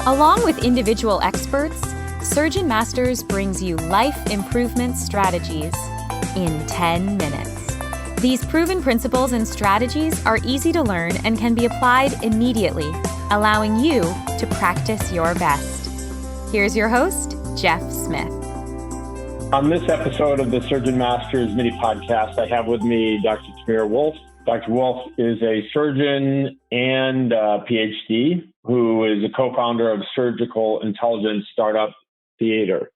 Along with individual experts, SurgeonMasters brings you life improvement strategies in 10 minutes. These proven principles and strategies are easy to learn and can be applied immediately, allowing you to practice your best. Here's your host, Jeff Smith. On this episode of the SurgeonMasters mini podcast, I have with me Dr. Tamir Wolf. Dr. Wolf is a surgeon and a PhD who is a co-founder of surgical intelligence startup Theator.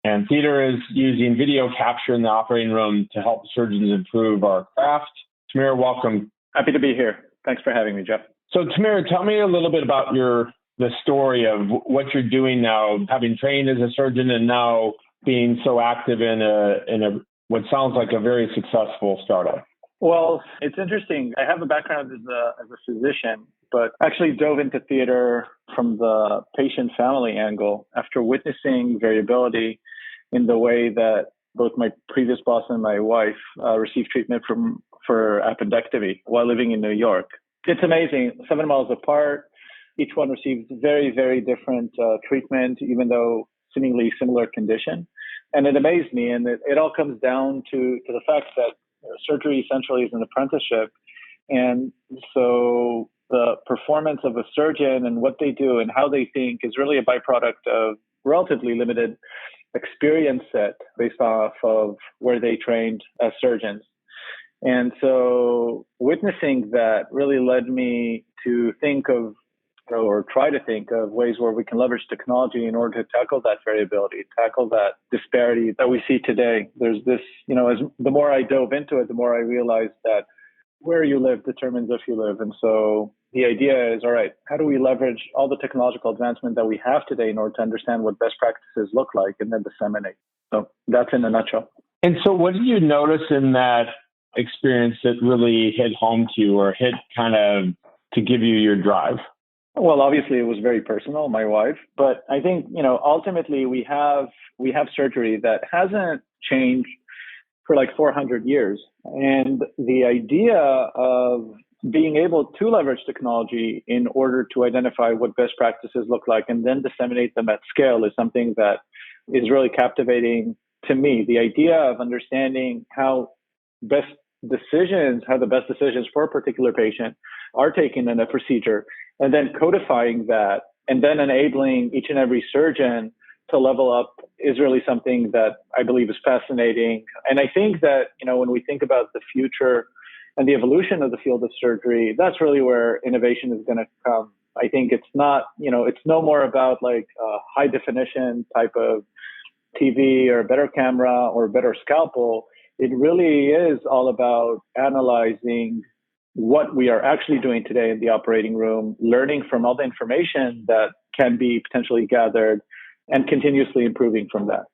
And Theator is using video capture in the operating room to help surgeons improve our craft. Tamir, welcome. Happy to be here. Thanks for having me, Jeff. So Tamir, tell me a little bit about the story of what you're doing now, having trained as a surgeon and now being so active in a what sounds like a very successful startup. Well, it's interesting. I have a background as a physician, but actually dove into theater from the patient family angle after witnessing variability in the way that both my previous boss and my wife received treatment for appendectomy while living in New York. It's amazing. 7 miles apart, each one received very, very different treatment, even though seemingly similar condition. And it amazed me. And it all comes down to the fact that surgery essentially is an apprenticeship. And so the performance of a surgeon and what they do and how they think is really a byproduct of relatively limited experience set based off of where they trained as surgeons. And so witnessing that really led me to think of or try to think of ways where we can leverage technology in order to tackle that variability, tackle that disparity that we see today. There's this, as the more I dove into it, the more I realized that where you live determines if you live. And so the idea is, all right, how do we leverage all the technological advancement that we have today in order to understand what best practices look like and then disseminate? So that's in a nutshell. And so what did you notice in that experience that really hit home to you or hit kind of to give you your drive? Well, obviously it was very personal, my wife, but I think, ultimately we have surgery that hasn't changed for like 400 years. And the idea of being able to leverage technology in order to identify what best practices look like and then disseminate them at scale is something that is really captivating to me. The idea of understanding how the best decisions for a particular patient are taken in a procedure, and then codifying that, and then enabling each and every surgeon to level up is really something that I believe is fascinating. And I think that, when we think about the future and the evolution of the field of surgery, that's really where innovation is going to come. I think it's not, it's no more about like a high definition type of TV or a better camera or a better scalpel. It really is all about analyzing what we are actually doing today in the operating room, learning from all the information that can be potentially gathered, and continuously improving from that.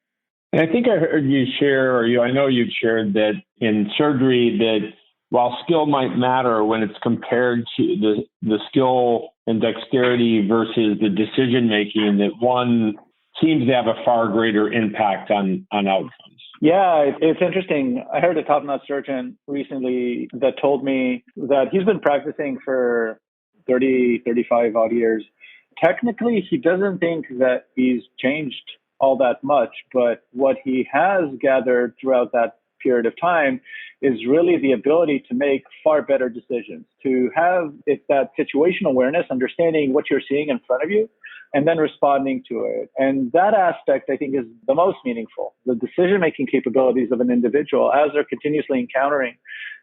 And I think I heard you share, I know you've shared that in surgery that while skill might matter when it's compared to the skill and dexterity versus the decision making, that one seems to have a far greater impact on outcomes. Yeah, it's interesting. I heard a top-notch surgeon recently that told me that he's been practicing for 30, 35 odd years. Technically, he doesn't think that he's changed all that much, but what he has gathered throughout that period of time is really the ability to make far better decisions, to have that situational awareness, understanding what you're seeing in front of you, and then responding to it. And that aspect, I think, is the most meaningful. The decision-making capabilities of an individual as they're continuously encountering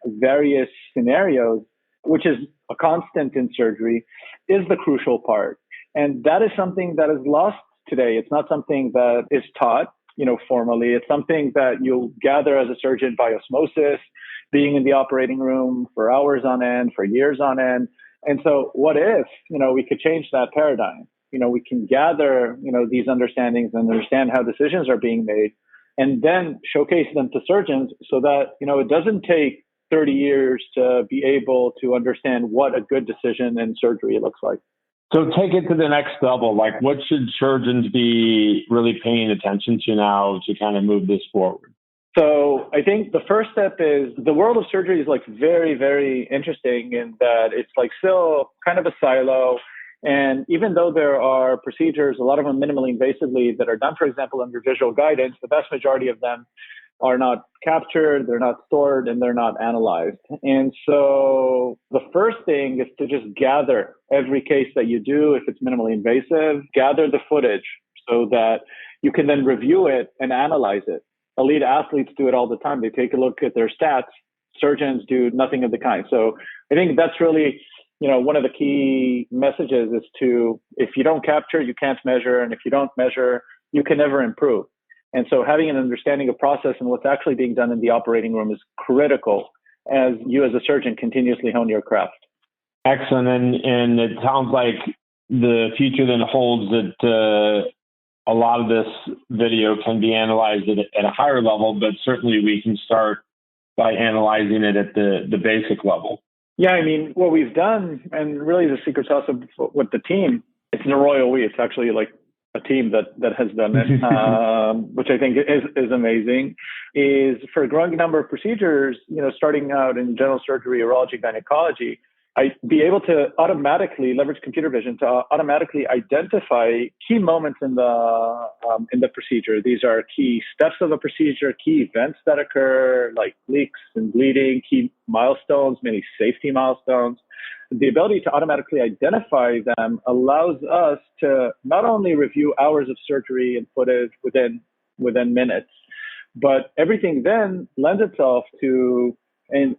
various scenarios, which is a constant in surgery, is the crucial part. And that is something that is lost today. It's not something that is taught, formally. It's something that you'll gather as a surgeon by osmosis, being in the operating room for hours on end, for years on end. And so what if, we could change that paradigm? We can gather, these understandings and understand how decisions are being made and then showcase them to surgeons so that, it doesn't take 30 years to be able to understand what a good decision in surgery looks like. So take it to the next level. Like, what should surgeons be really paying attention to now to kind of move this forward? So I think the first step is the world of surgery is like very, very interesting in that it's like still kind of a silo. And even though there are procedures, a lot of them minimally invasively, that are done, for example, under visual guidance, the vast majority of them are not captured, they're not stored, and they're not analyzed. And so the first thing is to just gather every case that you do. If it's minimally invasive, gather the footage so that you can then review it and analyze it. Elite athletes do it all the time. They take a look at their stats. Surgeons do nothing of the kind. So I think that's really, one of the key messages is if you don't capture, you can't measure. And if you don't measure, you can never improve. And so having an understanding of process and what's actually being done in the operating room is critical as you as a surgeon continuously hone your craft. Excellent. And it sounds like the future then holds that a lot of this video can be analyzed at a higher level, but certainly we can start by analyzing it at the basic level. Yeah, I mean, what we've done, and really the secret sauce with the team, it's a royal we. It's actually like a team that has done it, which I think is amazing, is for a growing number of procedures, starting out in general surgery, urology, gynecology, I'd be able to automatically leverage computer vision to automatically identify key moments in the procedure. These are key steps of the procedure, key events that occur, like leaks and bleeding, key milestones, many safety milestones. The ability to automatically identify them allows us to not only review hours of surgery and footage within minutes, but everything then lends itself to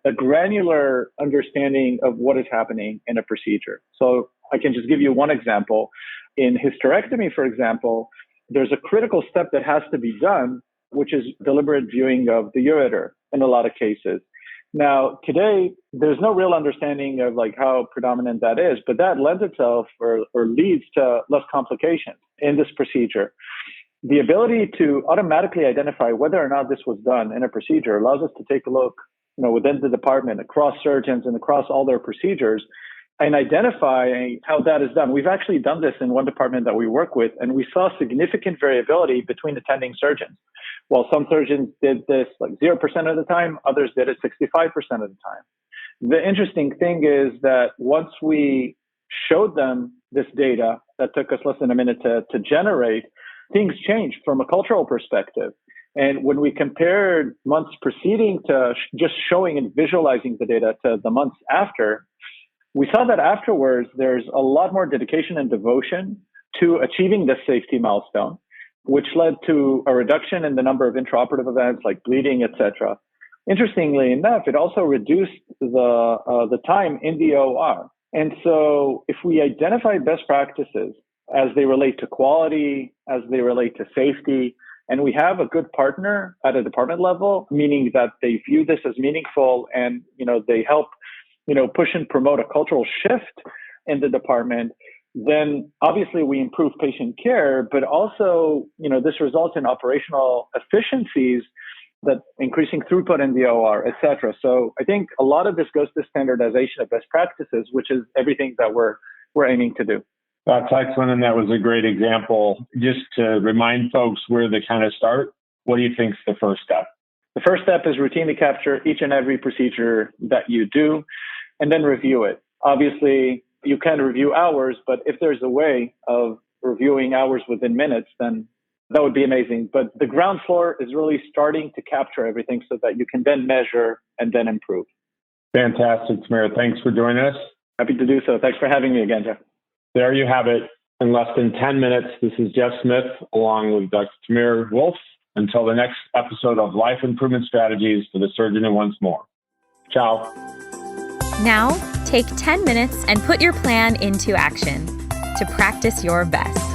a granular understanding of what is happening in a procedure. So I can just give you one example. In hysterectomy, for example, there's a critical step that has to be done, which is deliberate viewing of the ureter in a lot of cases. Now, today, there's no real understanding of like how predominant that is, but that lends itself or leads to less complications in this procedure. The ability to automatically identify whether or not this was done in a procedure allows us to take a look, within the department, across surgeons and across all their procedures, and identify how that is done. We've actually done this in one department that we work with, and we saw significant variability between attending surgeons. While some surgeons did this like 0% of the time, others did it 65% of the time. The interesting thing is that once we showed them this data that took us less than a minute to generate, things changed from a cultural perspective. And when we compared months preceding to just showing and visualizing the data to the months after, we saw that afterwards, there's a lot more dedication and devotion to achieving this safety milestone, which led to a reduction in the number of intraoperative events like bleeding, etc. Interestingly enough, it also reduced the time in the OR. And so if we identify best practices as they relate to quality, as they relate to safety, and we have a good partner at a department level, meaning that they view this as meaningful and, they help, push and promote a cultural shift in the department, then obviously we improve patient care, but also, this results in operational efficiencies that increasing throughput in the OR, et cetera. So I think a lot of this goes to standardization of best practices, which is everything that we're aiming to do. That's excellent, and that was a great example. Just to remind folks where they kind of start, what do you think is the first step? The first step is routinely capture each and every procedure that you do, and then review it. Obviously, you can review hours, but if there's a way of reviewing hours within minutes, then that would be amazing. But the ground floor is really starting to capture everything so that you can then measure and then improve. Fantastic, Tamir. Thanks for joining us. Happy to do so. Thanks for having me again, Jeff. There you have it. In less than 10 minutes, this is Jeff Smith along with Dr. Tamir Wolf. Until the next episode of Life Improvement Strategies for the Surgeon Who Wants More. Ciao. Now, take 10 minutes and put your plan into action to practice your best.